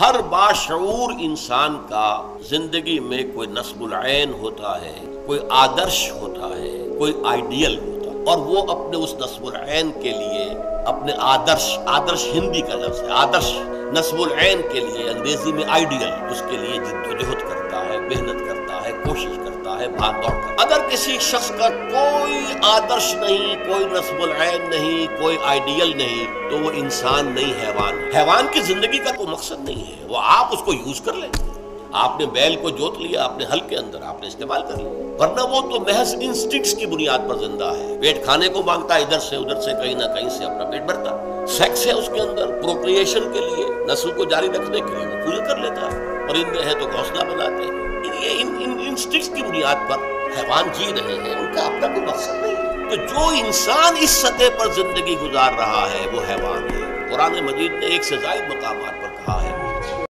ہر باشعور انسان کا زندگی میں کوئی نصب العین ہوتا ہے، کوئی آدرش ہوتا ہے، کوئی آئیڈیل ہوتا ہے، اور وہ اپنے اس نصب العین کے لیے اپنے آدرش ہندی کا لفظ ہے، آدرش نصب العین کے لیے انگریزی میں آئیڈیل، اس کے لیے جد و جہد کرتا ہے، محنت کرتا ہے، کوشش کرتا ہے، بھاگ دوڑ کرتا ہے۔ اگر کسی شخص کا کوئی آدرش نہیں، کوئی نصب العین نہیں، کوئی آئیڈیل نہیں، تو وہ انسان نہیں، حیوان ہے۔ حیوان کی زندگی کا کوئی مقصد نہیں ہے، وہ آپ اس کو یوز کر لیں۔ آپ نے بیل کو جوت لیا، آپ نے ہل کے اندر آپ نے استعمال کر لیا، ورنہ وہ تو محض انسٹنکٹس کی بنیاد پر زندہ ہے، پیٹ کھانے کو مانگتا ہے، ادھر سے ادھر سے کہیں نہ کہیں سے اپنا پیٹ بھرتا ہے، سیکس ہے اس کے اندر، پروکریشن کے لیے، نسل کو جاری رکھنے کے لیے وہ پورے کر لیتا ہے، پرندے ہیں تو گھونسلہ بناتے ہیں، یہ ان انسٹنکٹس کی بنیاد پر حیوان جی رہے ہیں، ان کا اپنا کوئی مقصد نہیں ہے۔ تو جو انسان اس سطح پر زندگی گزار رہا ہے وہ حیوان ہے۔ قرآن مجید نے ایک سے زائد مقامات پر کہا ہے